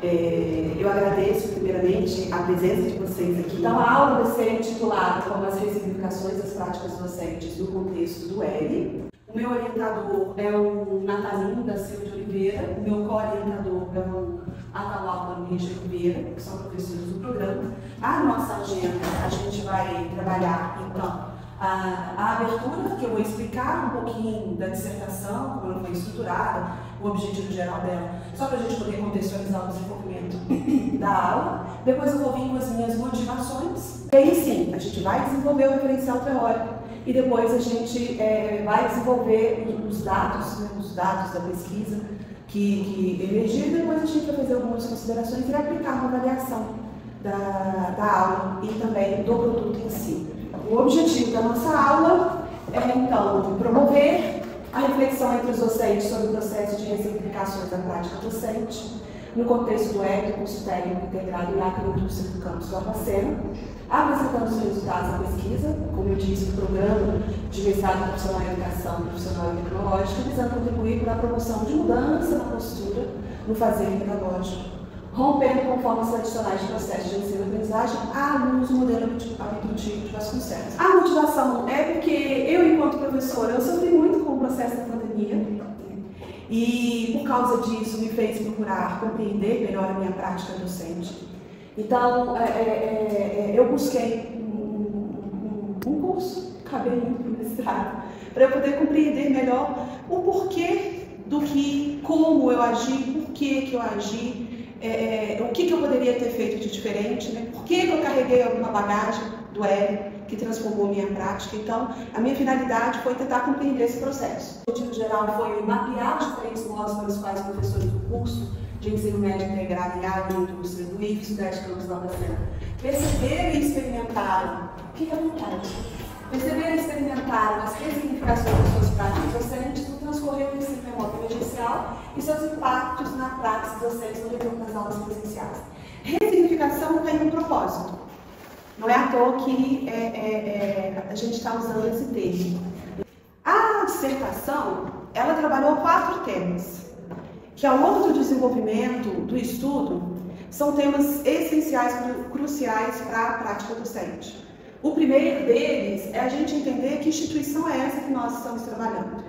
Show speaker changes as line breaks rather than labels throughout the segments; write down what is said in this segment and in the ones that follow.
Eu agradeço primeiramente a presença de vocês aqui. Então, a aula vai ser intitulada como as ressignificações das práticas docentes no contexto do L. O meu orientador é o Natalino da Silva de Oliveira, o meu co-orientador é o Atahualpa Luiz de Oliveira, que são professores do programa. A nossa agenda, a gente vai trabalhar, então, a abertura, que eu vou explicar um pouquinho da dissertação, como ela foi estruturada, o objetivo geral dela, só para a gente poder contextualizar o desenvolvimento da aula. Depois eu vou vir com as minhas motivações. E aí sim, a gente vai desenvolver o referencial teórico e depois a gente vai desenvolver os dados, né, os dados da pesquisa que emergiram, e depois a gente vai fazer algumas considerações e aplicar uma avaliação da aula e também do produto em si. O objetivo da nossa aula é, então, promover a reflexão entre os docentes sobre o processo de ressignificações da prática docente, no contexto do EC, curso técnico integrado em agroindústria do campus do Barbacena, apresentando os resultados da pesquisa, como eu disse, do programa de mestrado profissional em educação profissional e tecnológica, visando contribuir para a promoção de mudança na postura no fazer pedagógico, rompendo com formas tradicionais de processo de ensino-aprendizagem à luz do modelo habitutivo de Vasconcelos. A motivação é porque eu, enquanto professora, eu sofri muito com o processo da pandemia e, por causa disso, me fez procurar compreender melhor a minha prática docente. Então, eu busquei um curso, acabei indo para o mestrado, para eu poder compreender melhor o porquê do que, como eu agi, por que eu agi, o que eu poderia ter feito de diferente, né? Por que eu carreguei alguma bagagem do L que transformou minha prática. Então, a minha finalidade foi tentar compreender esse processo. O objetivo geral foi mapear os diferentes modos pelos quais os professores do curso de ensino médio integrado em agroindústria do IF Sudeste Campus do Barbacena perceberam e experimentaram, fica à vontade, perceberam e experimentaram as ressignificações das suas práticas docentes no transcorrer do ensino remoto emergencial e seus impactos na prática docente no retorno das aulas presenciais. Ressignificação tem um propósito. Não é à toa que a gente está usando esse termo. A dissertação, ela trabalhou 4 temas, que ao longo do desenvolvimento do estudo, são temas essenciais, cruciais para a prática docente. O primeiro deles é a gente entender que instituição é essa que nós estamos trabalhando.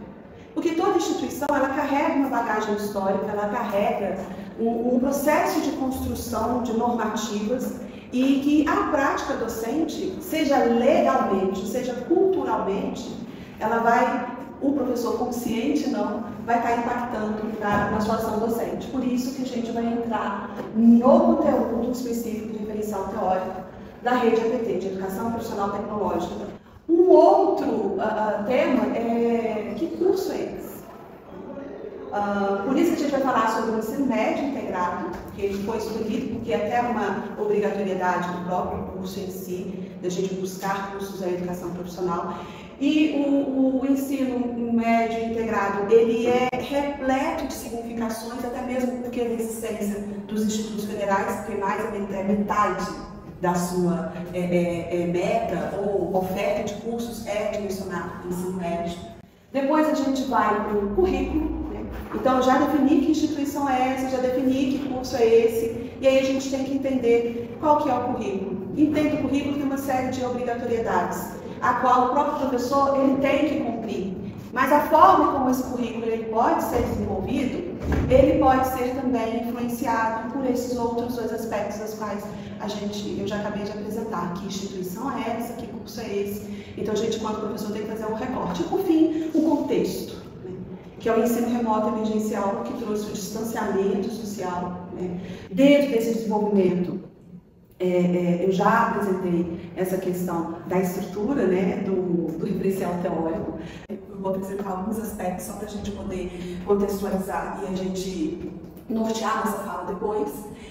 Porque toda instituição, ela carrega uma bagagem histórica, ela carrega um processo de construção de normativas e que a prática docente, seja legalmente, seja culturalmente, ela vai, o professor consciente não, vai estar impactando na sua ação docente. Por isso que a gente vai entrar no conteúdo específico de referencial teórico da rede APT, de Educação Profissional Tecnológica. Um outro tema é que curso é esse? Por isso que a gente vai falar sobre o ensino médio integrado, que ele foi escolhido porque é até uma obrigatoriedade do próprio curso em si, da gente buscar cursos da educação profissional. E o ensino médio integrado, ele é repleto de significações, até mesmo porque a existência dos institutos federais, porque mais é metade da sua meta ou oferta de cursos é direcionada ao ensino médio. Depois a gente vai para o currículo, né? Então já defini que instituição é essa, já defini que curso é esse, e aí a gente tem que entender qual que é o currículo. E dentro do currículo tem uma série de obrigatoriedades, a qual o próprio professor ele tem que cumprir. Mas a forma como esse currículo ele pode ser desenvolvido, ele pode ser também influenciado por esses outros 2 aspectos dos quais eu já acabei de apresentar. Que instituição é essa, que curso é esse? Então a gente, enquanto professor, tem que fazer um recorte. E por fim, o contexto, né? Que é o ensino remoto emergencial que trouxe o distanciamento social, né? Dentro desse desenvolvimento, eu já apresentei essa questão da estrutura, né, do referencial teórico. Eu vou apresentar alguns aspectos só para a gente poder contextualizar e a gente nortear nossa fala depois.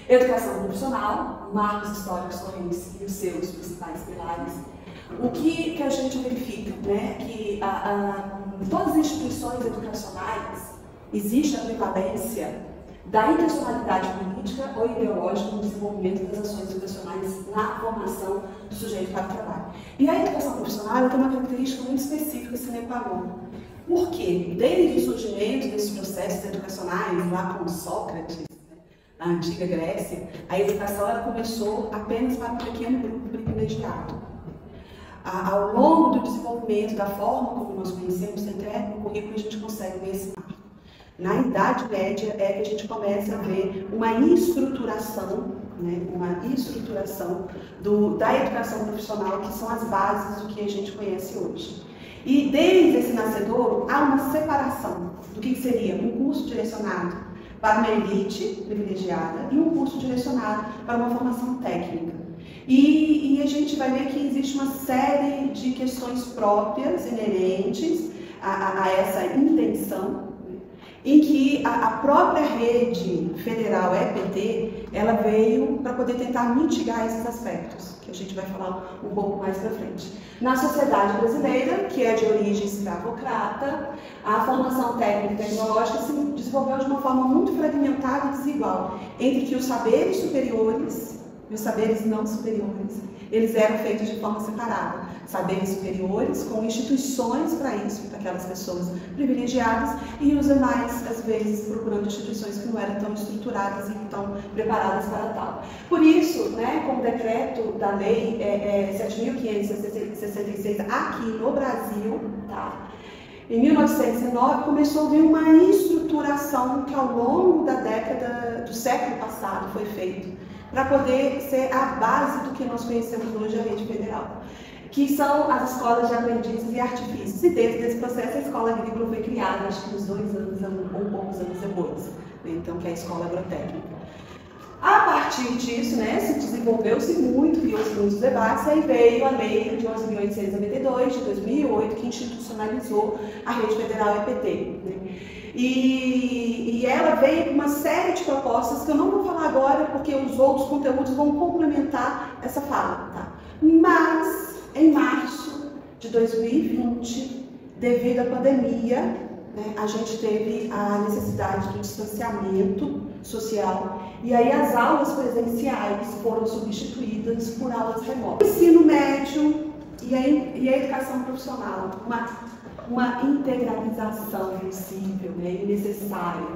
Educação profissional, marcos históricos correntes e os seus principais pilares. O que a gente verifica, né, que em todas as instituições educacionais existe a prevalência da intencionalidade política ou ideológica no desenvolvimento das ações educacionais na formação do sujeito para o trabalho. E a educação profissional tem uma característica muito específica, sine qua non. Por quê? Desde o surgimento desses processos educacionais, lá com Sócrates, né, a antiga Grécia, a educação ela começou apenas para um pequeno grupo privilegiado. Ao longo do desenvolvimento da forma como nós conhecemos, até no currículo a gente consegue mesclar. Na Idade Média é que a gente começa a ver uma estruturação, né, da educação profissional, que são as bases do que a gente conhece hoje. E desde esse nascedouro há uma separação do que seria um curso direcionado para uma elite privilegiada e um curso direcionado para uma formação técnica. E a gente vai ver que existe uma série de questões próprias, inerentes a essa intenção, em que a própria rede federal EPT, ela veio para poder tentar mitigar esses aspectos, que a gente vai falar um pouco mais para frente. Na sociedade brasileira, que é de origem escravocrata, a formação técnica e tecnológica se desenvolveu de uma forma muito fragmentada e desigual, entre que os saberes superiores e os saberes não superiores, eles eram feitos de forma separada. Saberes superiores com instituições para isso, para aquelas pessoas privilegiadas, e os demais, às vezes, procurando instituições que não eram tão estruturadas e tão preparadas para tal. Por isso, né, com o decreto da lei 7.566 aqui no Brasil, tá? Em 1909 começou a haver uma estruturação que ao longo da década do século passado foi feito, para poder ser a base do que nós conhecemos hoje, a rede federal, que são as escolas de aprendizes e artifícios. E dentro desse processo, a escola agrícola foi criada, acho que uns 2 anos ou poucos anos depois, né? Então, que é a escola agrotécnica. A partir disso, né, se desenvolveu-se muito, criou-se muitos debates, aí veio a lei de 11.892, de 2008, que institucionalizou a rede federal EPT, né? E ela veio com uma série de propostas que eu não vou falar agora, porque os outros conteúdos vão complementar essa fala, tá? Mas, em março de 2020, devido à pandemia, né, a gente teve a necessidade do distanciamento social, e aí as aulas presenciais foram substituídas por aulas remotas. O ensino médio e a educação profissional, uma integralização possível, né, e necessária.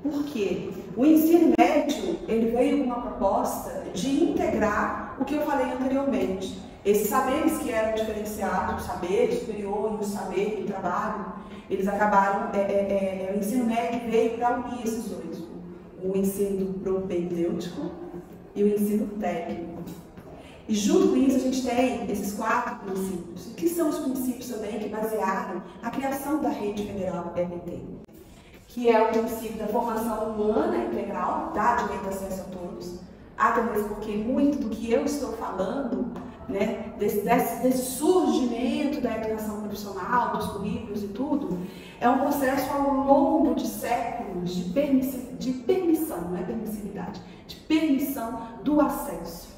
Por quê? O ensino médio, ele veio com uma proposta de integrar o que eu falei anteriormente. Esses saberes que eram diferenciados, o saber superior e o saber do trabalho, eles acabaram, o ensino médio veio para unir esses dois, o ensino propedêutico e o ensino técnico. E junto com isso a gente tem esses 4 princípios, que são os princípios também que basearam a criação da rede federal EPT, que é o princípio da formação humana integral, dá direito a acesso a todos, até mesmo porque muito do que eu estou falando, né, desse surgimento da educação profissional, dos currículos e tudo, é um processo ao longo de séculos de permissão, não é permissividade, de permissão do acesso.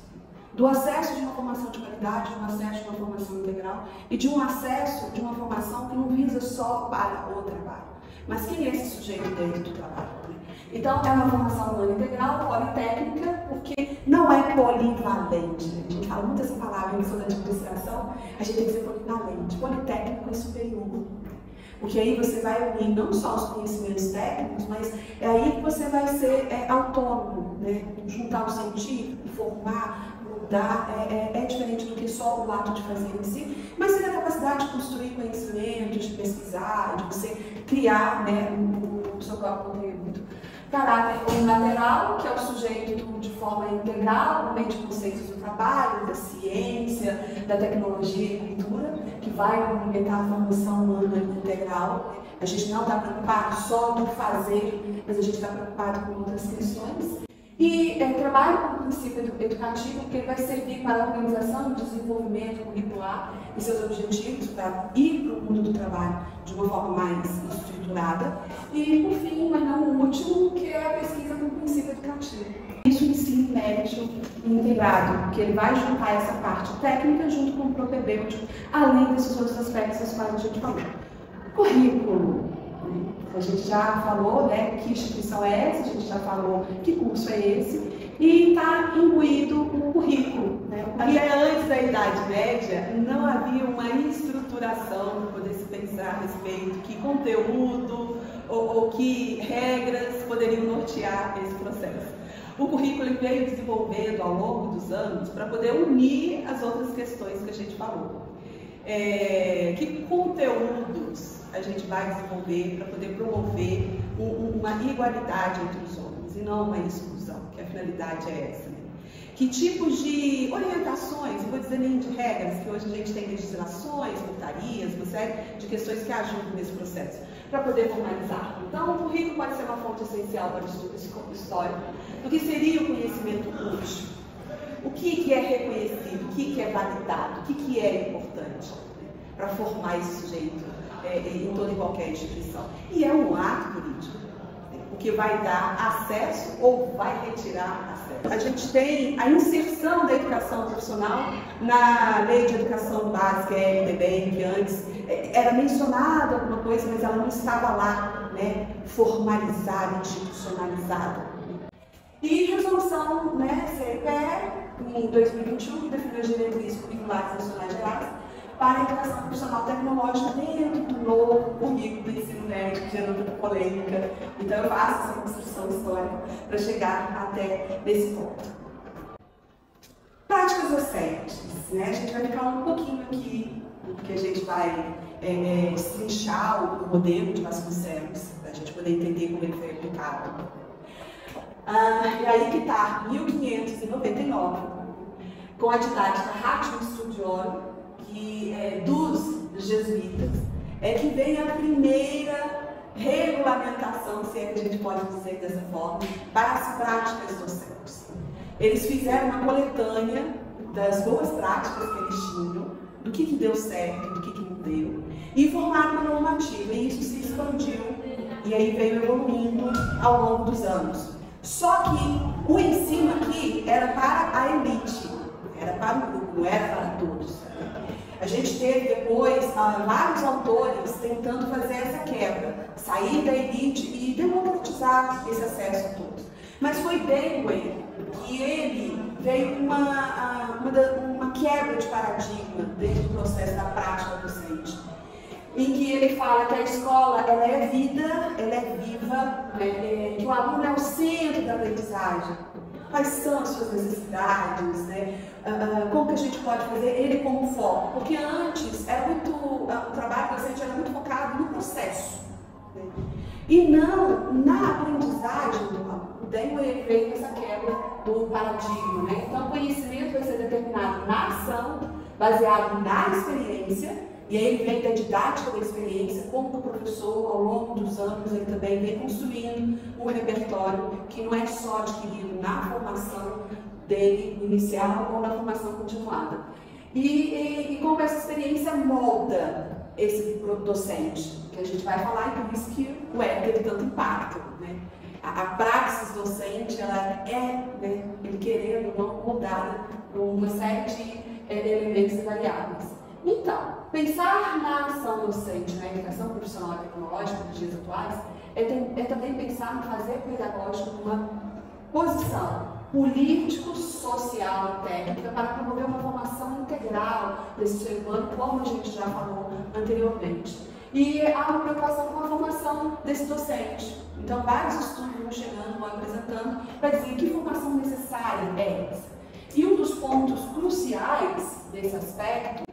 Do acesso de uma formação de qualidade, de um acesso de uma formação integral e de um acesso de uma formação que não visa só para o trabalho. Mas quem é esse sujeito dentro do trabalho? Então, é uma formação humana integral, politécnica, porque não é polivalente. A gente fala muito essa palavra em questão da administração, a gente tem que ser polivalente. Politécnico é superior. Porque aí você vai unir não só os conhecimentos técnicos, mas é aí que você vai ser autônomo, né? Juntar o científico, formar, é diferente do que só o ato de fazer em si, mas tem a capacidade de construir conhecimento, de pesquisar, de você criar, né, o seu próprio conteúdo. Caráter unilateral, que é o sujeito de forma integral, no meio de conceitos do trabalho, da ciência, da tecnologia e cultura, que vai complementar a formação humana integral. A gente não está preocupado só do fazer, mas a gente está preocupado com outras questões. E trabalho com o princípio educativo, porque ele vai servir para a organização e desenvolvimento curricular e seus objetivos para ir para o mundo do trabalho de uma forma mais estruturada. E, por fim, mas não o último, que é a pesquisa com o princípio educativo. Isso o ensino médio integrado, porque ele vai juntar essa parte técnica junto com o propedêutico, além desses outros aspectos dos quais a gente falou. Currículo. A gente já falou, né, que instituição é essa, a gente já falou que curso é esse, e está imbuído o currículo, né? Até antes da Idade Média, não havia uma estruturação para poder se pensar a respeito que conteúdo ou que regras poderiam nortear esse processo. o currículo veio desenvolvendo ao longo dos anos para poder unir as outras questões que a gente falou. Que conteúdos a gente vai desenvolver para poder promover uma igualdade entre os homens e não uma exclusão, que a finalidade é essa, né? Que tipos de orientações, não vou dizer nem de regras, que hoje a gente tem legislações, portarias, uma série de questões que ajudam nesse processo, para poder formalizar. Então, o currículo pode ser uma fonte essencial para o estudo histórico do que seria o conhecimento útil. O que é reconhecido, o que é validado, o que é importante, né, para formar esse sujeito em toda e qualquer instituição. E é um ato político, né, o que vai dar acesso ou vai retirar acesso. A gente tem a inserção da educação profissional na Lei de Educação Básica, LDB, que antes era mencionada alguma coisa, mas ela não estava lá, né, formalizada, institucionalizada. E resolução, né, CPE, em 2021, que definiu as diretrizes curriculares nacionais gerais para a educação profissional tecnológica dentro do novo currículo do ensino médio, gerando polêmica. Então, eu faço essa construção histórica para chegar até nesse ponto. Práticas docentes, né? A gente vai ficar um pouquinho aqui, porque a gente vai destrinchar o modelo de Vasconcelos, para a gente poder entender como ele foi aplicado. E aí que está, 1599, com a didática Ratio Studiorum, que dos jesuítas, que vem a primeira regulamentação, se é que a gente pode dizer dessa forma, para as práticas docentes. Eles fizeram uma coletânea das boas práticas que eles tinham, do que deu certo, do que não deu, e formaram uma normativa, e isso se expandiu, e aí veio evoluindo ao longo dos anos. Só que o ensino aqui era para a elite, era para o grupo, não era para todos. A gente teve depois vários autores tentando fazer essa quebra, sair da elite e democratizar esse acesso a todos. Mas foi Dewey que ele veio com uma quebra de paradigma dentro do processo da prática docente, em que ele fala que a escola ela é vida, ela é viva, que o aluno é o centro da aprendizagem. Quais são as suas necessidades, né? Como que a gente pode fazer ele como foco? Porque antes o trabalho docente era muito focado no processo, né? E não na aprendizagem do aluno. Daí ele veio com essa quebra do paradigma, né? Então o conhecimento vai ser determinado na ação, baseado na experiência. E aí ele vem da didática da experiência, como o professor, ao longo dos anos, ele também vem construindo um repertório que não é só adquirido na formação dele inicial ou na formação continuada. E como essa experiência molda esse docente, que a gente vai falar, e por isso que o Hélio teve tanto impacto, né? A praxis docente, ela né, ele querendo ou não, moldada por uma série de elementos e variáveis. Então, pensar na ação docente, na educação profissional e tecnológica dos dias atuais, é também pensar no fazer pedagógico uma posição político, social e técnica para promover uma formação integral desse ser humano, como a gente já falou anteriormente. E há uma preocupação com a formação desse docente. Então, vários estudos vão chegando, vão apresentando, para dizer que formação necessária é essa. E um dos pontos cruciais desse aspecto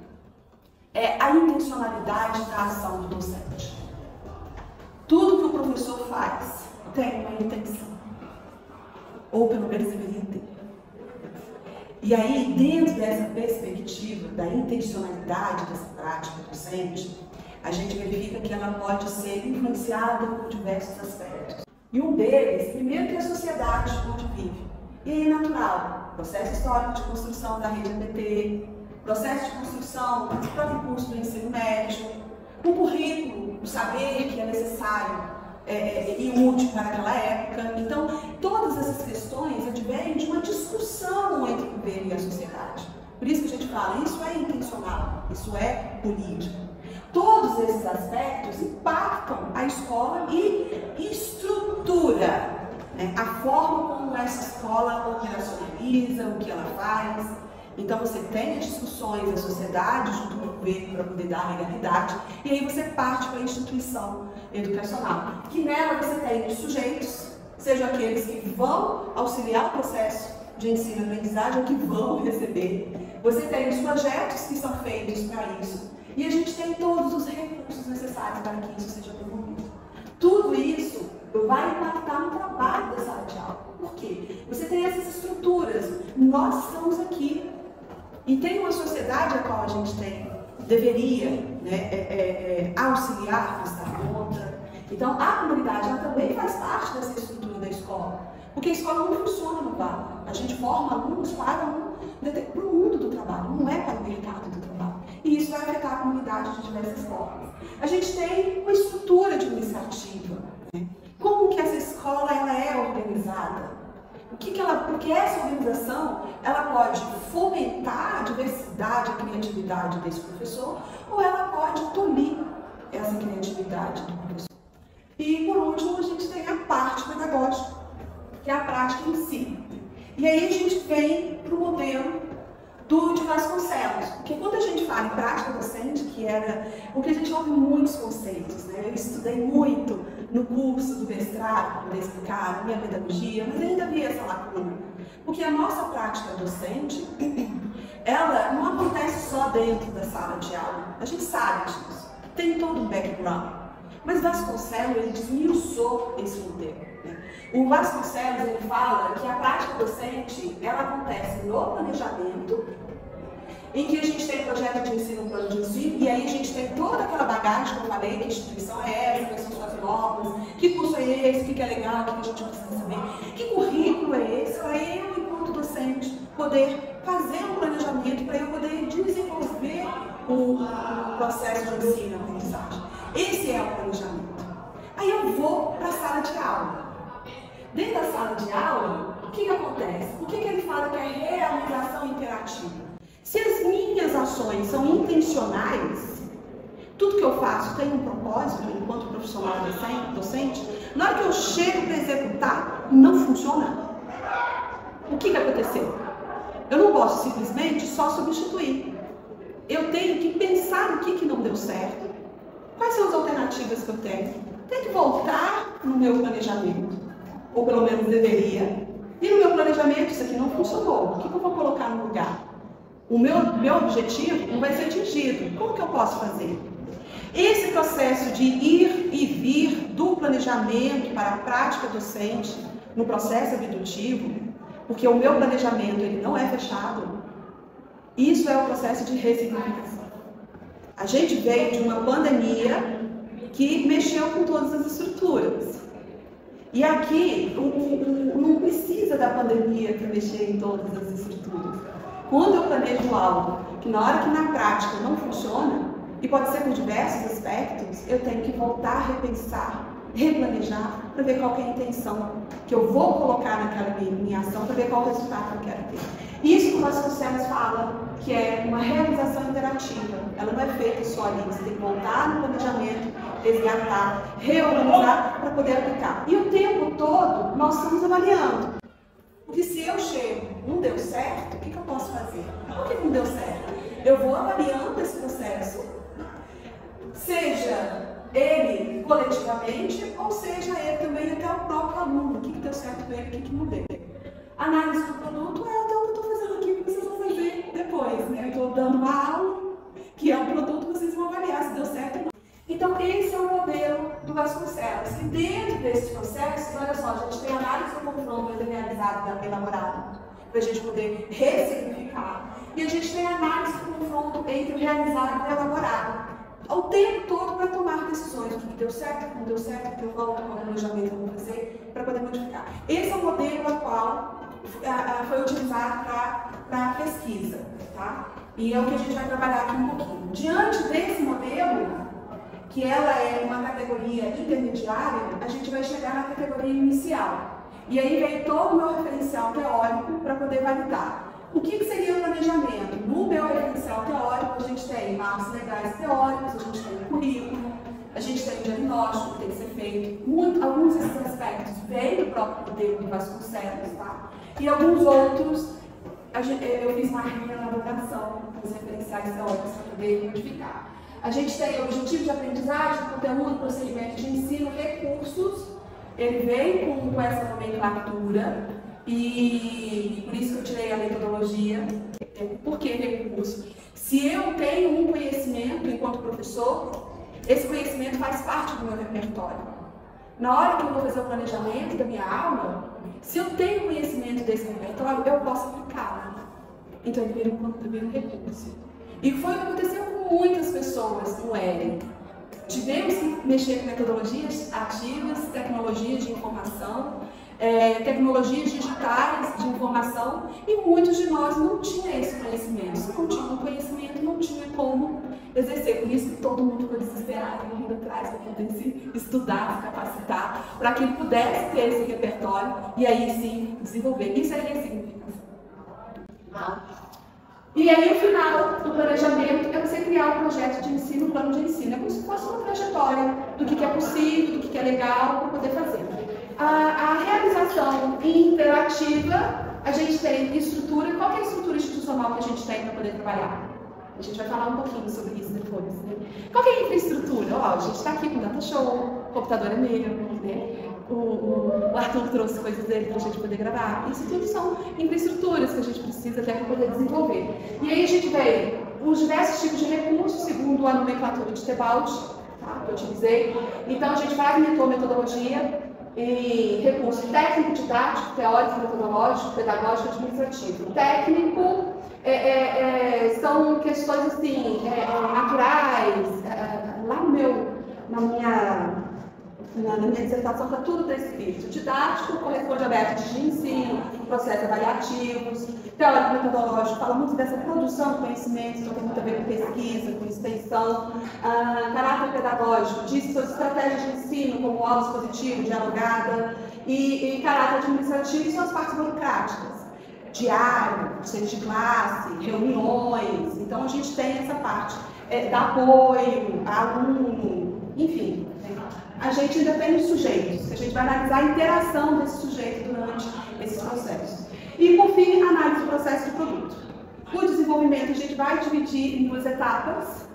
é a intencionalidade da ação do docente. Tudo que o professor faz tem uma intenção, ou pelo menos deveria ter. E aí, dentro dessa perspectiva da intencionalidade dessa prática docente, a gente verifica que ela pode ser influenciada por diversos aspectos. E um deles, primeiro, que é a sociedade onde vive. E aí é natural, processo histórico de construção da rede ABT, processo de construção do próprio curso do ensino médio, o currículo, o saber que é necessário e útil para aquela época. Então, todas essas questões advêm de uma discussão entre o governo e a sociedade. Por isso que a gente fala, isso é intencional, isso é político. Todos esses aspectos impactam a escola e estrutura, né, a forma como essa escola operacionaliza, o que ela faz. Então você tem as discussões da sociedade junto com o governo para poder dar legalidade, e aí você parte para a instituição educacional, que nela você tem os sujeitos, sejam aqueles que vão auxiliar o processo de ensino e aprendizagem ou que vão receber. Você tem os projetos que são feitos para isso. E a gente tem todos os recursos necessários para que isso seja promovido. Tudo isso vai impactar no trabalho da sala de aula. Por quê? Você tem essas estruturas. Nós estamos aqui. E tem uma sociedade a qual a gente deveria auxiliar, prestar conta. Então, a comunidade ela também faz parte dessa estrutura da escola. Porque a escola não funciona no vácuo. A gente forma alunos para o mundo do trabalho, não é para o mercado do trabalho. E isso vai afetar a comunidade de diversas formas. A gente tem uma estrutura administrativa. Né? Como que essa escola ela é organizada? Porque essa organização ela pode fomentar a diversidade, a criatividade desse professor, ou ela pode tolir essa criatividade do professor. E por último, a gente tem a parte pedagógica, que é a prática em si. E aí a gente vem para o modelo de Vasconcelos, porque quando a gente fala em prática docente, porque a gente ouve muitos conceitos, né? Eu estudei muito no curso do mestrado para poder explicar a minha pedagogia, mas ainda vi essa lacuna, porque a nossa prática docente, ela não acontece só dentro da sala de aula, a gente sabe disso, tem todo um background, mas Vasconcelos ele desmiuçou esse modelo. Né? O Vasconcelos ele fala que a prática docente ela acontece no planejamento, em que a gente tem projeto de ensino, plano de ensino, e aí a gente tem toda aquela bagagem que eu falei, que instituição é essa, quais são suas normas, que curso é esse, o que é legal, o que a gente precisa saber, que currículo é esse, para eu, enquanto docente, poder fazer um planejamento, para eu poder desenvolver o processo de ensino e aprendizagem. Esse é o planejamento. Aí eu vou para a sala de aula. Dentro da sala de aula, o que acontece? O que ele fala que é realização interativa? Se as minhas ações são intencionais, tudo que eu faço tem um propósito, enquanto profissional docente, na hora que eu chego para executar, não funciona. O que aconteceu? Eu não posso simplesmente só substituir. Eu tenho que pensar no que não deu certo. Quais são as alternativas que eu tenho? Tenho que voltar no meu planejamento, ou pelo menos deveria. E no meu planejamento, isso aqui não funcionou. O que eu vou colocar no lugar? O meu objetivo não vai ser atingido. Como que eu posso fazer? Esse processo de ir e vir do planejamento para a prática docente, no processo abdutivo, porque o meu planejamento ele não é fechado, isso é o processo de ressignificação. A gente veio de uma pandemia que mexeu com todas as estruturas. E aqui, não precisa da pandemia para mexer em todas as estruturas. Quando eu planejo algo que na hora que na prática não funciona, e pode ser por diversos aspectos, eu tenho que voltar a repensar, replanejar, para ver qual que é a intenção que eu vou colocar naquela minha ação, para ver qual o resultado que eu quero ter. Isso que o Vasconcelos fala, que é uma realização interativa. Ela não é feita só ali, você tem que voltar no planejamento, resgatar, reorganizar para poder aplicar. E o tempo todo nós estamos avaliando. Porque se eu chego, não deu certo, o que eu posso fazer? Por que não deu certo? Eu vou avaliando esse processo, seja ele coletivamente, ou seja ele também até o próprio aluno. O que deu certo com ele, o que não deu. Análise do produto é até o que eu estou fazendo aqui, que vocês vão fazer depois. Né? Eu estou dando uma aula, que é o produto, vocês vão avaliar se deu certo ou não. Então, esse é o modelo do Vasconcelos. E dentro desses processos, olha só, a gente tem análise do confronto entre realizado e elaborado, para a gente poder ressignificar. E a gente tem análise do confronto entre o realizado e o elaborado. O tempo todo para tomar decisões, o que deu certo, o que não deu certo, o que eu volto, qual planejamento eu vou fazer, para poder modificar. Esse é o modelo atual foi utilizado para a pesquisa. Tá? E é o que a gente vai trabalhar aqui um pouquinho. Diante desse modelo, que ela é uma categoria intermediária, a gente vai chegar na categoria inicial. E aí vem todo o meu referencial teórico para poder validar. O que seria o planejamento? No meu referencial teórico, a gente tem marcos legais teóricos, a gente tem currículo, a gente tem diagnóstico que tem que ser feito. Alguns desses aspectos vêm do próprio modelo do Vasconcelos, tá? E alguns outros, eu fiz uma elaboração dos referenciais teóricos para poder modificar. A gente tem objetivo de aprendizagem, conteúdo, procedimento de ensino, recursos ele veio com essa nomenclatura e por isso que eu tirei a metodologia. Por que recurso? Se eu tenho um conhecimento enquanto professor, esse conhecimento faz parte do meu repertório. Na hora que eu vou fazer o planejamento da minha aula, se eu tenho conhecimento desse repertório, eu posso aplicá-lo. Então ele vira um recurso. E foi o que aconteceu com muitas pessoas no ERE. Tivemos que mexer com metodologias ativas, tecnologias de informação, tecnologias digitais de informação, e muitos de nós não tinham esse conhecimento. Se não tinha um conhecimento, não tinha como exercer. Por isso que todo mundo ficou desesperado, correndo atrás para poder se estudar, se capacitar, para que pudesse ter esse repertório e aí sim desenvolver. Isso é ressignificação. E aí, o final do planejamento é você criar um projeto de ensino, um plano de ensino. É como se fosse uma trajetória do que é possível, do que é legal para poder fazer. A realização interativa, a gente tem estrutura. Qual é a estrutura institucional que a gente tem para poder trabalhar? A gente vai falar um pouquinho sobre isso depois. Né? Qual é a infraestrutura? Ó, a gente está aqui com o Data Show, o computador é meu, né? O Arthur trouxe coisas dele para a gente poder gravar. Isso tudo são infraestruturas que a gente precisa até para poder desenvolver. E aí a gente vê os diversos tipos de recursos, segundo a nomenclatura de Tebaldi, tá, que eu utilizei. Então a gente fragmentou a metodologia em recurso técnico, didático, teórico, metodológico, pedagógico e administrativo. Técnico são questões assim, naturais. Lá na minha dissertação está tudo descrito. Didático corresponde a métodos de ensino, processos avaliativos. Teórico metodológico fala muito dessa produção de conhecimentos, então tem muito a ver com pesquisa, com extensão. Caráter pedagógico diz sobre estratégias de ensino, como aula expositiva, dialogada. E caráter administrativo são as partes burocráticas. Diário, conselho de classe, reuniões. Então a gente tem essa parte da apoio, aluno, enfim. A gente ainda tem os sujeitos, a gente vai analisar a interação desse sujeito durante esses processos. E, por fim, a análise do processo do produto. O desenvolvimento a gente vai dividir em duas etapas.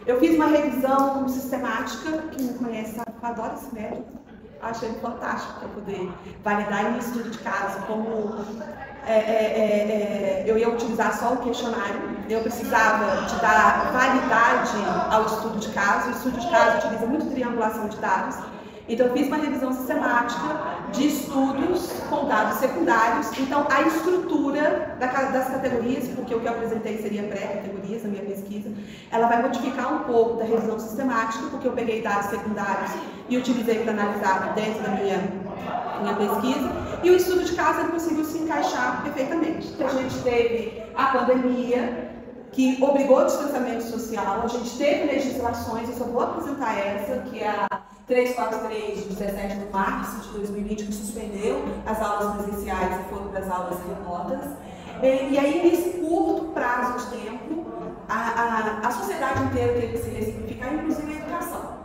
Eu fiz uma revisão sistemática, quem me conhece adora esse método, achei ele fantástico para poder validar em estudo de caso, como eu ia utilizar só o questionário, eu precisava de dar validade ao estudo de caso. O estudo de caso utiliza muito triangulação de dados, então eu fiz uma revisão sistemática de estudos com dados secundários. Então a estrutura das categorias, porque o que eu apresentei seria pré-categorias na minha pesquisa, ela vai modificar um pouco da revisão sistemática, porque eu peguei dados secundários e utilizei para analisar dentro da minha pesquisa. E o estudo de caso ele conseguiu se encaixar perfeitamente. Então, a gente teve a pandemia, que obrigou o distanciamento social, a gente teve legislações, eu só vou apresentar essa, que é a 343 de 17 de março de 2020, que suspendeu as aulas presenciais e foram para as aulas remotas. E aí, nesse curto prazo de tempo, a sociedade inteira teve que se ressignificar, inclusive a educação.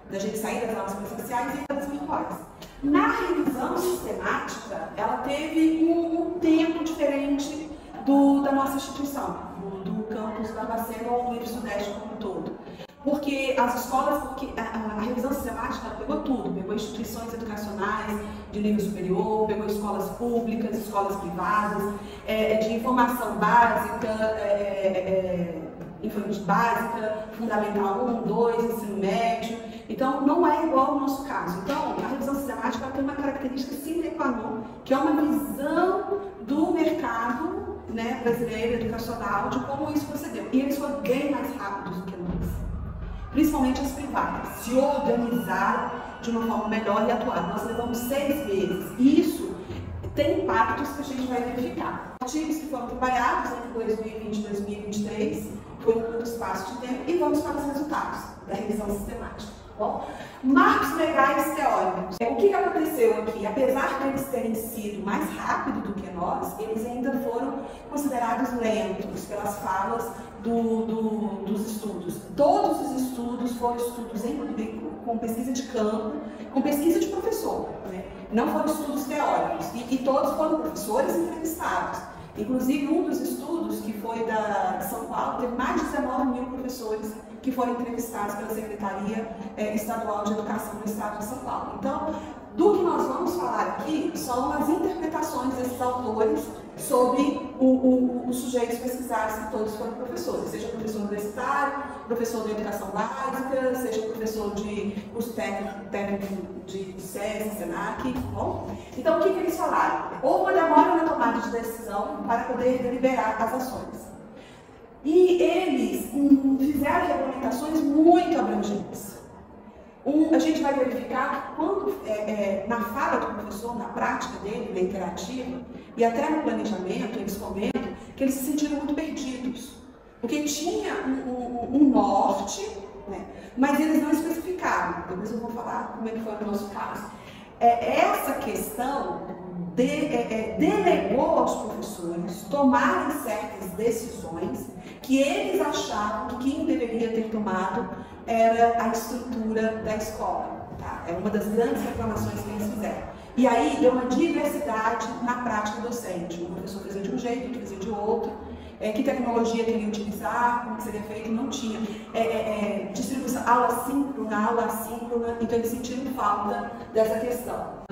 Da gente sair das aulas presenciais e ir para as virtuais. Na revisão sistemática, ela teve um tempo diferente da nossa instituição, do campus Barbacena ou do Sudeste como um todo. Porque as escolas, a revisão sistemática ela pegou tudo, pegou instituições educacionais de nível superior, pegou escolas públicas, escolas privadas, de informação básica, básica, fundamental 1, 2, ensino médio. Então, não é igual ao nosso caso. Então, a revisão sistemática ela tem uma característica sine qua non, que é uma visão do mercado, né, brasileiro, educacional, de como isso procedeu. E eles foram bem mais rápidos do que nós. Principalmente as privadas. Se organizaram de uma forma melhor e atuar. Nós levamos 6 meses. E isso tem impactos que a gente vai verificar. Artigos que foram trabalhados entre 2020 e 2023, foi um curto espaço de tempo, e vamos para os resultados da revisão sistemática. Bom, marcos legais teóricos. O que aconteceu aqui? Apesar de eles terem sido mais rápidos do que nós, eles ainda foram considerados lentos pelas falas dos estudos. Todos os estudos foram estudos com pesquisa de campo, com pesquisa de professor, né? Não foram estudos teóricos, e todos foram professores entrevistados. Inclusive, um dos estudos, que foi de São Paulo, teve mais de 19 mil professores que foram entrevistados pela Secretaria Estadual de Educação do Estado de São Paulo. Então, do que nós vamos falar aqui são as interpretações desses autores sobre os sujeitos pesquisados, que todos foram professores, seja professor universitário, professor de educação básica, seja professor de curso técnico de SESC, SENAC, bom? Então, o que eles falaram? Houve uma demora na tomada de decisão para poder deliberar as ações. E eles fizeram regulamentações muito abrangentes. A gente vai verificar que quando, na fala do professor, na prática dele, na interativa, e até no planejamento, eles comentam que eles se sentiram muito perdidos. Porque tinha um norte, né, mas eles não especificaram. Depois eu vou falar como é que foi o nosso caso. Essa questão delegou aos professores tomarem certas decisões que eles achavam que quem deveria ter tomado era a estrutura da escola. Tá? É uma das grandes reclamações que eles fizeram. E aí deu uma diversidade na prática docente. Um professor fazia de um jeito, outro fazia de outro. Que tecnologia queria utilizar, como que seria feito, não tinha. Distribuição, aula síncrona, então eles sentiram falta dessa questão.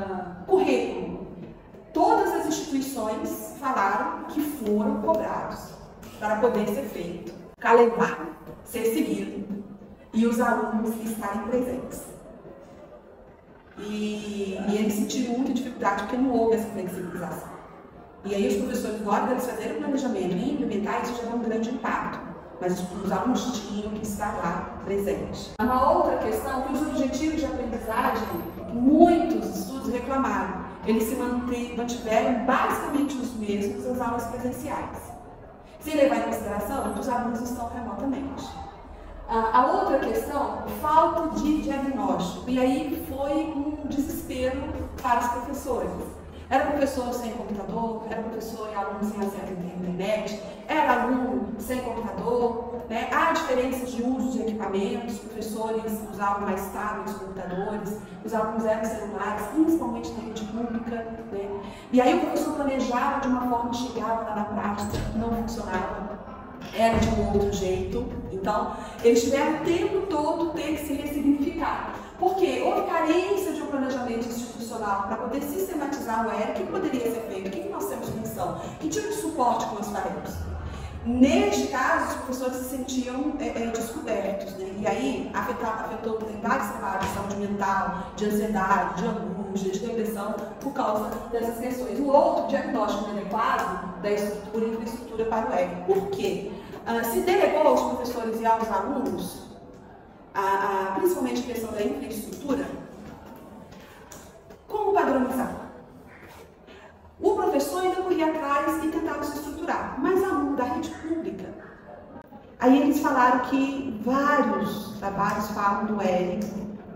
Currículo. Todas as instituições falaram que foram cobrados para poder ser feito, calendário, ser seguido e os alunos estarem presentes. E eles sentiram muita dificuldade porque não houve essa flexibilização. E aí os professores, na hora de eles fazerem o planejamento e implementar, isso gerou um grande impacto. Mas os alunos tinham que estar lá presentes. Uma outra questão, que os objetivos de aprendizagem, muitos estudos reclamaram, eles se mantiveram basicamente os mesmos nas aulas presenciais. Sem levar em consideração que os alunos estão remotamente. A outra questão, falta de diagnóstico. E aí foi um desespero para os professores. Era professor sem computador, era professor e aluno sem acesso à internet, era aluno sem computador, né? Há diferenças de uso de equipamentos, os professores usavam mais tablets, computadores, os alunos eram celulares, principalmente na rede pública, né? E aí o professor planejava de uma forma, chegava lá na prática, não funcionava, era de um outro jeito. Então, eles tiveram o tempo todo ter que se ressignificar. Porque houve carência de um planejamento institucional para poder sistematizar o ERE, o que poderia ser feito, o que nós temos função, que tipo de suporte que nós faremos. Neste caso, os professores se sentiam descobertos, né? E aí afetou vários trabalhos de saúde mental, de ansiedade, de angústia, de depressão, por causa dessas questões. O outro, diagnóstico inadequado da estrutura e infraestrutura para o ERE. Por quê? Se delegou aos professores e aos alunos, principalmente a questão da infraestrutura, como padronizar? O professor ainda corria atrás e tentava se estruturar, mas aluno da rede pública. Aí eles falaram que vários trabalhos falam do ERE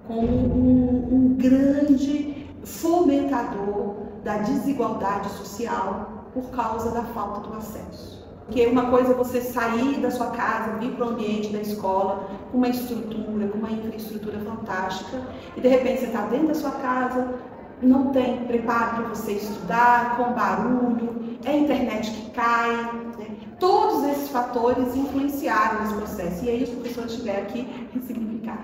como um grande fomentador da desigualdade social por causa da falta do acesso. Porque uma coisa é você sair da sua casa, vir para o ambiente da escola, com uma estrutura, com uma infraestrutura fantástica, e de repente você está dentro da sua casa, não tem preparo para você estudar, com barulho, é a internet que cai, né? Todos esses fatores influenciaram nesse processo. E aí os professores tiveram que ressignificar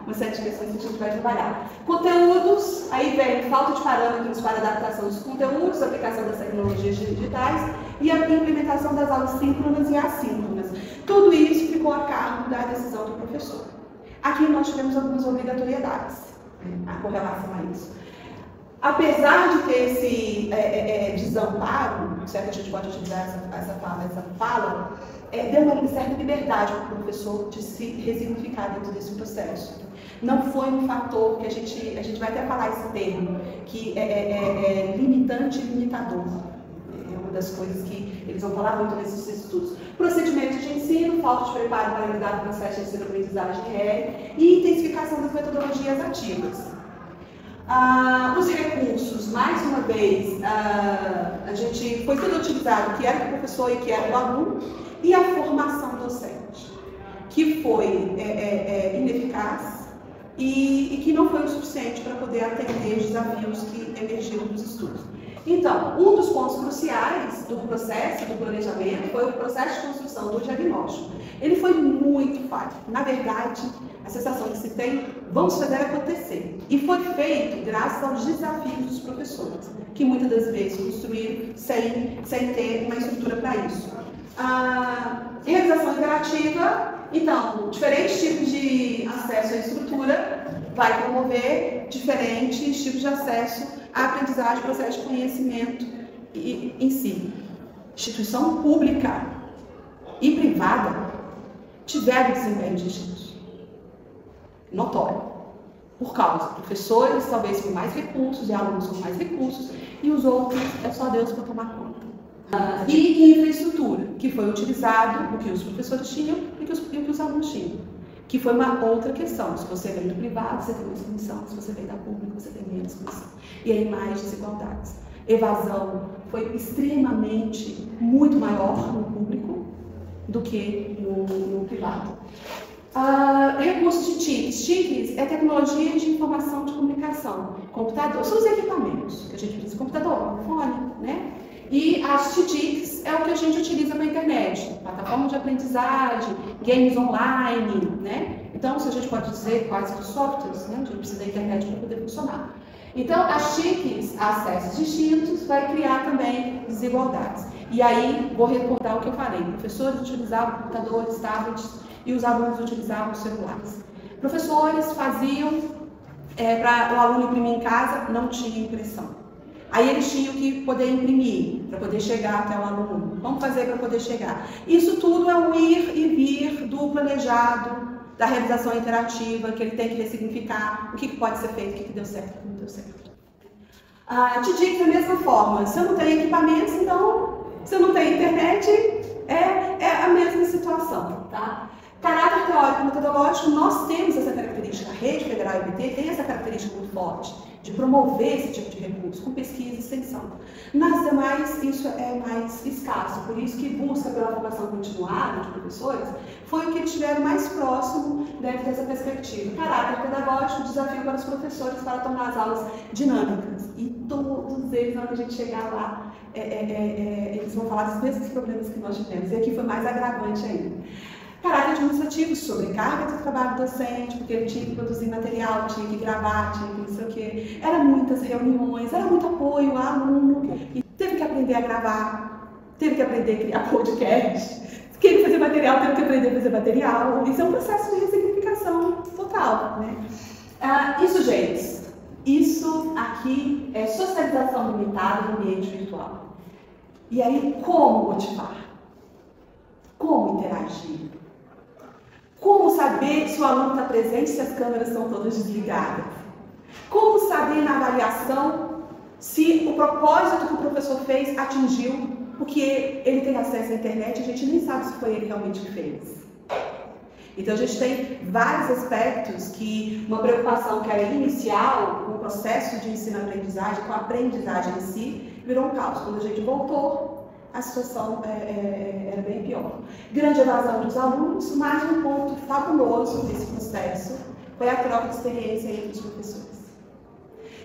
uma série de questões que a gente vai trabalhar. Conteúdos, aí vem falta de parâmetros para adaptação dos conteúdos, aplicação das tecnologias digitais e a implementação das aulas síncronas e assíncronas. Tudo isso ficou a cargo da decisão do professor. Aqui nós tivemos algumas obrigatoriedades com relação a isso. Apesar de ter esse desamparo, se é que a gente pode utilizar essa fala, deu uma certa liberdade para o professor de se ressignificar dentro desse processo. Não foi um fator que a gente vai até falar esse termo, que é limitante e limitador. É uma das coisas que eles vão falar muito nesses estudos. Procedimentos de ensino, falta de preparo para lidar com o processo de ensino-aprendizagem e intensificação das metodologias ativas. Os recursos, mais uma vez, foi tudo utilizado, que era o professor e que era o aluno, e a formação docente, que foi ineficaz e que não foi o suficiente para poder atender os desafios que emergiram dos estudos. Então, um dos pontos cruciais do processo do planejamento foi o processo de construção do diagnóstico. Ele foi muito falho. Na verdade, a sensação que se tem, vamos fazer acontecer. E foi feito graças aos desafios dos professores, que muitas das vezes construíram sem ter uma estrutura para isso. A realização interativa, então, diferentes tipos de acesso à estrutura vai promover diferentes tipos de acesso à aprendizagem, processo de conhecimento em si. Instituição pública e privada tiveram desempenho distintos, notório, por causa de professores talvez com mais recursos e alunos com mais recursos, e os outros é só Deus para tomar conta. E infraestrutura, que foi utilizado o que os professores tinham e o que os alunos tinham, que foi uma outra questão. Se você vem do privado, você tem mais comissão, se você vem da pública, você tem menos comissão. E aí mais desigualdades. Evasão foi extremamente muito maior no público do que no privado. Recursos de TICs. TICs é tecnologia de informação de comunicação. Computador, são os equipamentos que a gente precisa. Computador, fone, né? E as TICs é o que a gente utiliza para a internet. Plataforma de aprendizagem, games online, né? Então, se a gente pode dizer quase que softwares, né? A gente precisa da internet para poder funcionar. Então, as TICs, acessos distintos, vai criar também desigualdades. E aí, vou recordar o que eu falei. Professores utilizavam computadores, tablets, e os alunos utilizavam celulares. Professores faziam para o aluno imprimir em casa, não tinha impressão. Aí eles tinham que poder imprimir, para poder chegar até o aluno. Vamos fazer para poder chegar. Isso tudo é um ir e vir do planejado, da realização interativa, que ele tem que ressignificar o que pode ser feito, o que deu certo, o que não deu certo. TIC da mesma forma, se eu não tenho equipamentos, então, se eu não tenho internet, é a mesma situação, tá? Caráter teórico e metodológico, nós temos essa característica, a Rede Federal EBT tem essa característica muito forte, de promover esse tipo de recurso, com pesquisa e extensão. Nas demais, isso é mais escasso, por isso que busca pela formação continuada de professores, foi o que eles tiveram mais próximo dentro dessa perspectiva. Caráter pedagógico, desafio para os professores para tornar as aulas dinâmicas. E todos eles, na hora que a gente chegar lá, eles vão falar dos mesmos problemas que nós tivemos, e aqui foi mais agravante ainda. Caráter administrativo, sobrecarga do trabalho docente, porque ele tinha que produzir material, tinha que gravar, tinha que não sei o quê. Eram muitas reuniões, era muito apoio ao aluno. E teve que aprender a gravar, teve que aprender a criar podcast. Quem fazer material, teve que aprender a fazer material. Isso é um processo de ressignificação total, né? E sujeitos? Isso aqui é socialização limitada no ambiente virtual. E aí, como motivar? Como interagir? Como saber se o aluno está presente, se as câmeras estão todas desligadas? Como saber na avaliação se o propósito que o professor fez atingiu, porque ele tem acesso à internet e a gente nem sabe se foi ele realmente que fez. Então a gente tem vários aspectos que uma preocupação que era inicial com o processo de ensino-aprendizagem, com a aprendizagem em si, virou um caos. Quando a gente voltou, a situação era bem pior. Grande evasão dos alunos, mas um ponto fabuloso desse processo foi a troca de experiência entre os professores.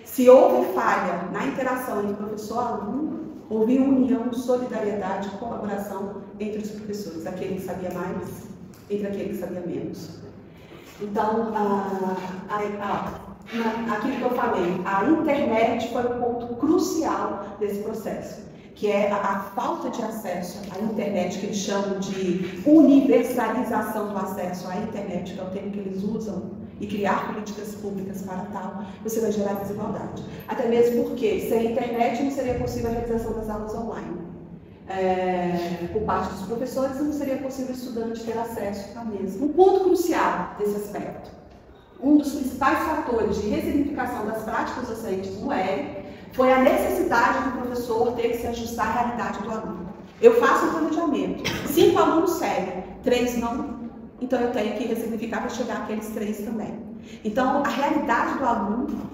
Se houve falha na interação entre professor e aluno, houve união, solidariedade, colaboração entre os professores, aquele que sabia mais, entre aquele que sabia menos. Então, aquilo que eu falei, a internet foi o ponto crucial desse processo, que é a falta de acesso à internet, que eles chamam de universalização do acesso à internet, que é o termo que eles usam, e criar políticas públicas para tal, você vai gerar desigualdade. Até mesmo porque, sem internet, não seria possível a realização das aulas online. Por parte dos professores, não seria possível o estudante ter acesso à mesma. Um ponto crucial desse aspecto, um dos principais fatores de ressignificação das práticas docentes no ERE, foi a necessidade do professor ter que se ajustar à realidade do aluno. Eu faço um planejamento, 5 alunos seguem, 3 não, então eu tenho que ressignificar para chegar àqueles 3 também. Então, a realidade do aluno,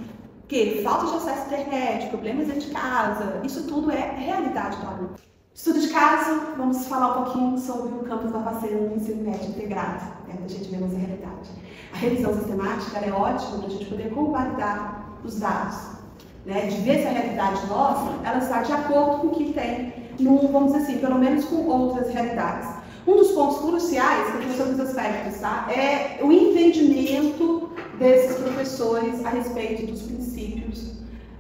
que falta de acesso à internet, problemas dentro de casa, isso tudo é realidade do aluno. Estudo de caso, vamos falar um pouquinho sobre o campus Barbacena no ensino médio integrado, para a gente ver mais a realidade. A revisão sistemática é ótima para a gente poder convalidar os dados. né, de ver se a realidade nossa, ela está de acordo com o que tem, vamos dizer assim, pelo menos com outras realidades. Um dos pontos cruciais, que eu sobre os aspectos, tá, é o entendimento desses professores a respeito dos princípios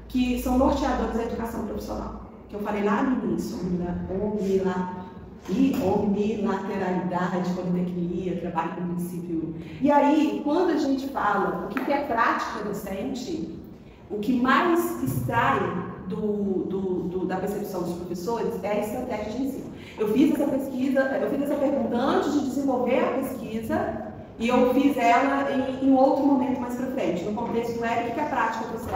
que são norteadores da educação profissional. Que eu falei lá no início, omnilateralidade, politecnia, trabalho com princípio. E aí, quando a gente fala o que é prática docente, o que mais extrai da percepção dos professores é a estratégia de ensino. Eu fiz essa pesquisa, eu fiz essa pergunta antes de desenvolver a pesquisa e eu fiz ela em outro momento mais para frente, no contexto do ERIC, que é a prática docente.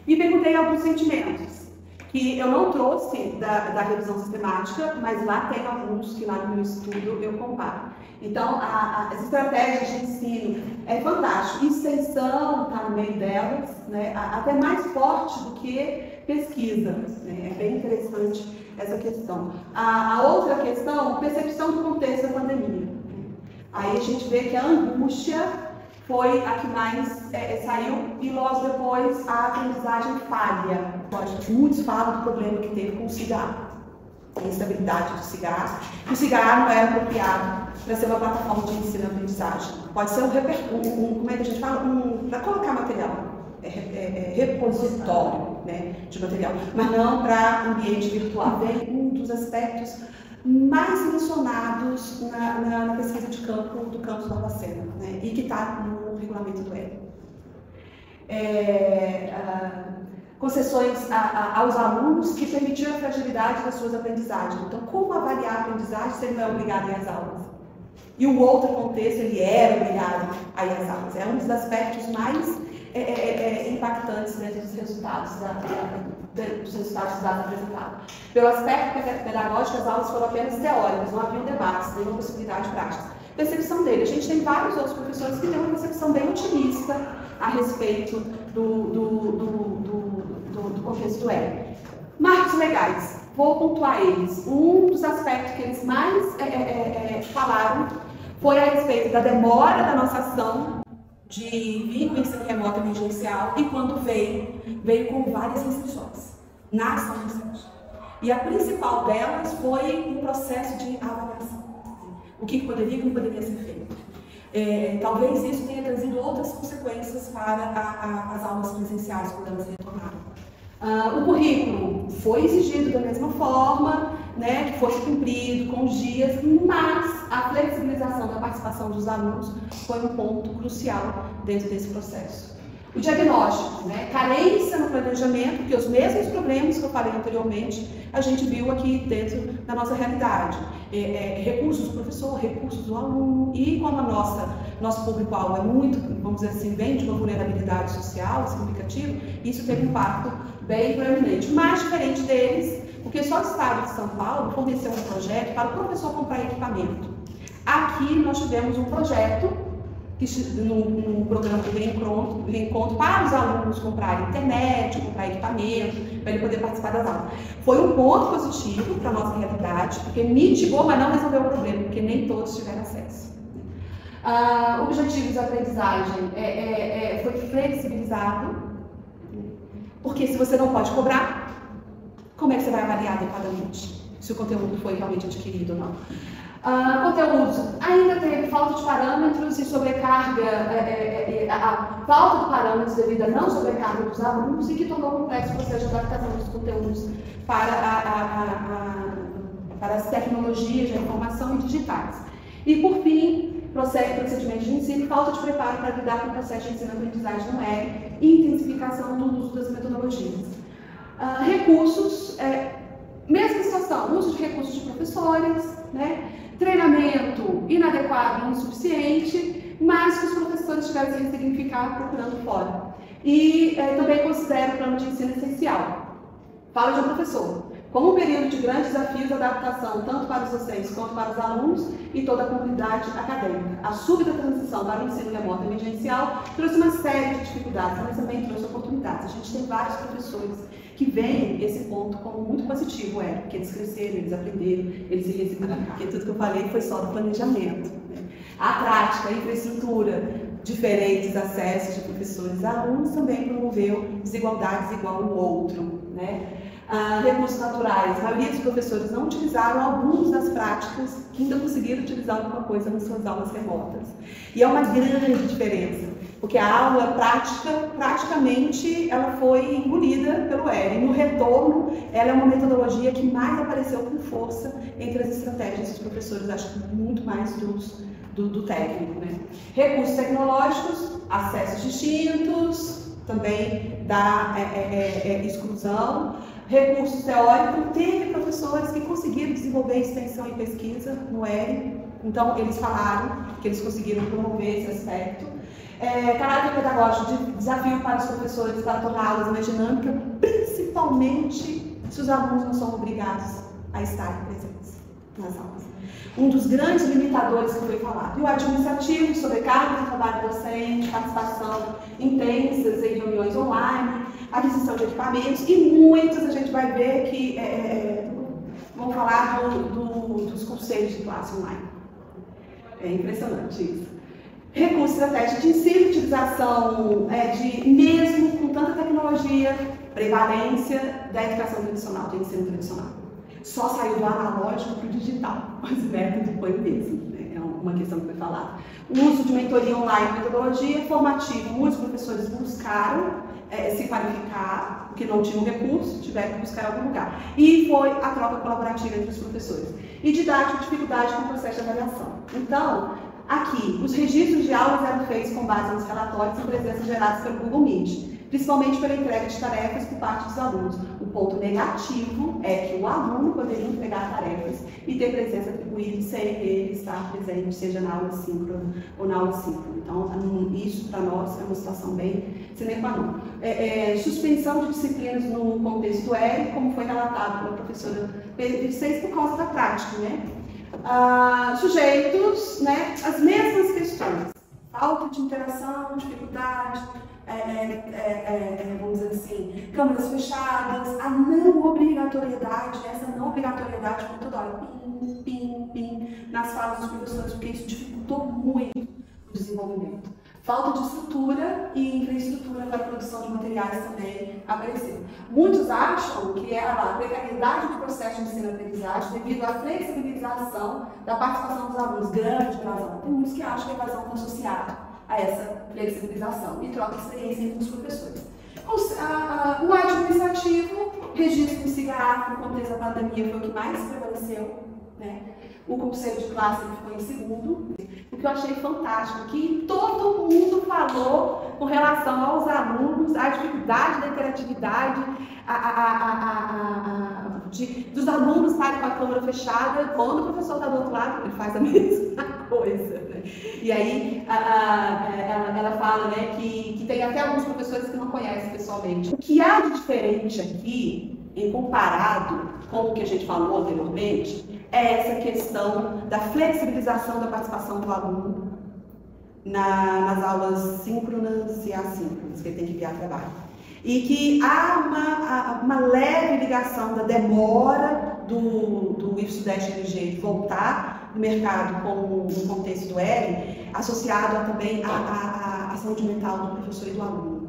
E perguntei alguns sentimentos, que eu não trouxe da revisão sistemática, mas lá tem alguns que lá no meu estudo eu comparo. Então, as estratégias de ensino é fantástico. Extensão está no meio delas, né? Até mais forte do que pesquisa. Né? É bem interessante essa questão. A outra questão, percepção do contexto da pandemia. Aí a gente vê que a angústia foi a que mais saiu e logo depois a aprendizagem falha. Muitos falam do problema que teve com o cigarro. A instabilidade do cigarro. O cigarro não era apropriado para ser uma plataforma de ensino e aprendizagem. Pode ser como é que a gente fala? Para colocar material. Repositório, né, de material. Mas não para ambiente virtual. Vem um dos aspectos mais mencionados na pesquisa de campo do campus Barbacena, né, e que está no regulamento do ERIC. Concessões aos alunos que permitiam a fragilidade das suas aprendizagens. Então, como avaliar a aprendizagem se ele não é obrigado a ir às aulas? E o outro contexto, ele era obrigado a ir às aulas. É um dos aspectos mais impactantes dentro dos resultados dos dados apresentados. Pelo aspecto pedagógico, as aulas foram apenas teóricas, não havia debates, nenhuma possibilidade prática. Percepção dele, a gente tem vários outros professores que têm uma percepção bem otimista a respeito do contexto do ERIC. Marcos legais, vou pontuar eles. Um dos aspectos que eles mais falaram foi a respeito da demora da nossa ação de vir com ensino remoto emergencial e quando veio com várias restrições na ação docente. E a principal delas foi um processo de avaliação. O que poderia e o que não poderia ser feito. Talvez isso tenha trazido outras consequências para as aulas presenciais quando elas retornaram. O currículo foi exigido da mesma forma, né, foi cumprido com os dias, mas a flexibilização da participação dos alunos foi um ponto crucial dentro desse processo. O diagnóstico, né, carência no planejamento, porque os mesmos problemas que eu falei anteriormente, a gente viu aqui dentro da nossa realidade. Recursos do professor, recursos do aluno, e como nosso público-alvo é muito, vamos dizer assim, vem de uma vulnerabilidade social significativa, isso teve um impacto bem proeminente. Mas diferente deles, porque só o Estado de São Paulo forneceu um projeto para o professor comprar equipamento. Aqui nós tivemos um projeto num programa de reencontro para os alunos comprarem internet, comprar equipamento, para ele poder participar das aulas. Foi um ponto positivo para a nossa realidade, porque mitigou, mas não resolveu o problema, porque nem todos tiveram acesso. Objetivos de aprendizagem foi flexibilizado, porque se você não pode cobrar, como é que você vai avaliar adequadamente se o conteúdo foi realmente adquirido ou não? Conteúdos, ainda teve falta de parâmetros e sobrecarga, a falta de parâmetros devido à não sobrecarga dos alunos e que tornou complexo o processo de adaptação dos conteúdos para as tecnologias de informação e digitais. E, por fim, procedimento de ensino, falta de preparo para lidar com o processo de ensino-aprendizagem no ERIC e intensificação do uso das metodologias. Recursos, mesma situação, uso de recursos de professores, né? Treinamento inadequado e insuficiente, mas que os professores tiveram que ressignificar procurando fora. E também considero o plano de ensino essencial. Fala de um professor. Como um período de grandes desafios de adaptação, tanto para os docentes quanto para os alunos e toda a comunidade acadêmica. A súbita transição para o ensino remoto emergencial trouxe uma série de dificuldades, mas também trouxe oportunidades. A gente tem vários professores que veem esse ponto como muito positivo, porque eles cresceram, eles aprenderam, eles se ressignificaram, porque tudo que eu falei foi só do planejamento. Né? A prática, a infraestrutura, diferentes acessos de professores e alunos, também promoveu desigualdades igual ao outro, né? Recursos naturais. A maioria dos professores não utilizaram alguns das práticas que ainda conseguiram utilizar alguma coisa nas suas aulas remotas. E é uma grande diferença, porque a aula prática, praticamente, ela foi engolida pelo ERI. No retorno, ela é uma metodologia que mais apareceu com força entre as estratégias dos professores, acho que muito mais do técnico, né? Recursos tecnológicos, acessos distintos, também da exclusão. Recursos teóricos, teve professores que conseguiram desenvolver extensão e pesquisa no ERI, então eles falaram que eles conseguiram promover esse aspecto. Caráter pedagógico, desafio para os professores para tornar aulas mais dinâmicas, principalmente se os alunos não são obrigados a estarem presentes nas aulas. Um dos grandes limitadores que foi falado. E o administrativo, sobrecarga de trabalho docente, participação intensas em reuniões online, aquisição de equipamentos, e muitos a gente vai ver que vão falar dos conselhos de classe online. É impressionante isso. Recurso estratégico de ensino, utilização mesmo com tanta tecnologia, prevalência da educação tradicional, do ensino tradicional. Só saiu do analógico para o digital, mas o método foi o mesmo, né? É uma questão que foi falada. O uso de mentoria online, metodologia formativa, muitos professores buscaram se qualificar, porque não tinham recurso, tiveram que buscar em algum lugar. E foi a troca colaborativa entre os professores. E didática, dificuldade com o processo de avaliação. Então, aqui, os registros de aulas eram feitos com base nos relatórios e presenças geradas pelo Google Meet, principalmente pela entrega de tarefas por parte dos alunos. O ponto negativo é que o aluno poderia entregar tarefas e ter presença atribuída sem ele estar presente, seja na aula síncrona ou na aula síncrona. Então, isso para nós é uma situação bem sine qua non. Suspensão de disciplinas no contexto ERI, como foi relatado pela professora Vicente, por causa da prática, né? Sujeitos, né, as mesmas questões, falta de interação, dificuldade, vamos dizer assim, câmeras fechadas, a não obrigatoriedade, essa não obrigatoriedade foi toda hora, pim, pim, pim, nas falas dos professores, porque isso dificultou muito o desenvolvimento. Falta de estrutura e infraestrutura para a produção de materiais também apareceu. Muitos acham que é a precariedade do processo de ensino-aprendizagem devido à flexibilização da participação dos alunos, grande razão. Tem muitos que acham que a evasão está associada a essa flexibilização e troca de experiência entre os professores. O administrativo, registro em cigarro, no contexto da pandemia, foi o que mais prevaleceu, né? O conselho de classe ficou em segundo. O que eu achei fantástico, que todo mundo falou com relação aos alunos, a dificuldade da interatividade, dos alunos estarem com a câmera fechada, quando o professor está do outro lado, ele faz a mesma coisa, né? E aí ela fala, né, que tem até alguns professores que não conhecem pessoalmente. O que há de diferente aqui, em comparado com o que a gente falou anteriormente, é essa questão da flexibilização da participação do aluno nas aulas síncronas e assíncronas, que ele tem que enviar trabalho. E que há uma leve ligação da demora do IF-Sudeste LG de voltar no mercado com o contexto do ERI, associado também à saúde mental do professor e do aluno.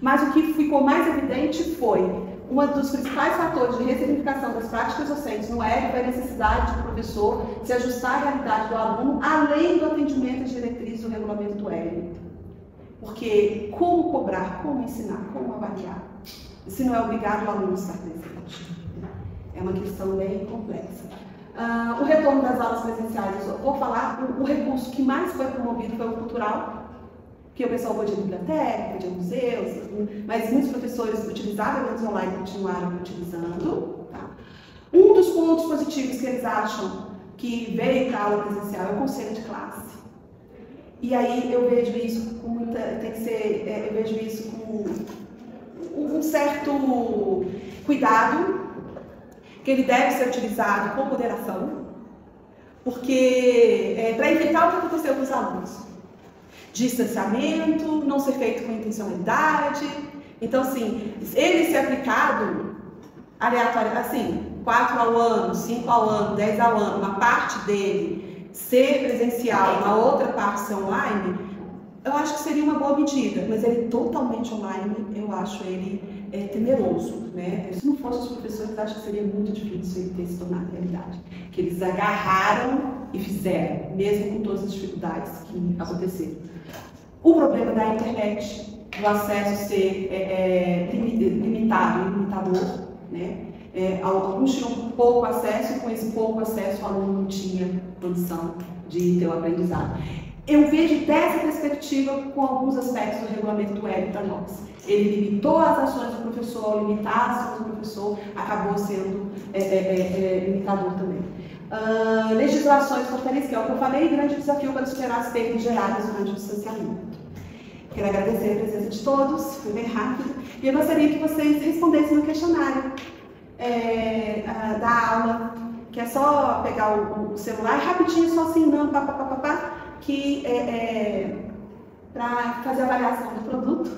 Mas o que ficou mais evidente foi um dos principais fatores de ressignificação das práticas docentes no ERI foi a necessidade do professor se ajustar à realidade do aluno, além do atendimento às diretrizes do regulamento do ERI. Porque como cobrar, como ensinar, como avaliar, se não é obrigado o aluno a estar presente? É uma questão bem complexa. O retorno das aulas presenciais, eu vou falar, o recurso que mais foi promovido foi o cultural, que o pessoal podia biblioteca, podia museus, mas muitos professores utilizavam eventos online e continuaram utilizando. Tá? Um dos pontos positivos que eles acham que veio para a aula presencial é o conselho de classe. E aí eu vejo isso com muita, eu vejo isso com um certo cuidado, que ele deve ser utilizado com moderação, porque para evitar o que aconteceu com os alunos. Distanciamento, não ser feito com intencionalidade. Então, assim, ele ser aplicado aleatório, assim, 4 ao ano, 5 ao ano, 10 ao ano, uma parte dele ser presencial, uma outra parte ser online, Eu acho que seria uma boa medida, mas ele totalmente online, eu acho ele temeroso, né? Se não fosse os professores, acho que seria muito difícil ele ter se tornado realidade. Que eles agarraram e fizeram, mesmo com todas as dificuldades que aconteceram. O problema da internet, do acesso ser limitador, né? Alguns tinham pouco acesso e com esse pouco acesso o aluno não tinha condição de ter o aprendizado. Eu vejo dessa perspectiva com alguns aspectos do regulamento do ERE para nós. Ele limitou as ações do professor, ao limitar as ações do professor, acabou sendo limitador também. Legislações fronteiriças, que é o que eu falei, grande desafio para superar as perdas geradas durante o distanciamento. Quero agradecer a presença de todos, foi bem rápido, e eu gostaria que vocês respondessem no questionário da aula, que é só pegar o celular rapidinho, só assim, não, que para fazer a avaliação do produto,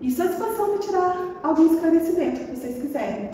e estou à disposição para tirar algum esclarecimento que vocês quiserem.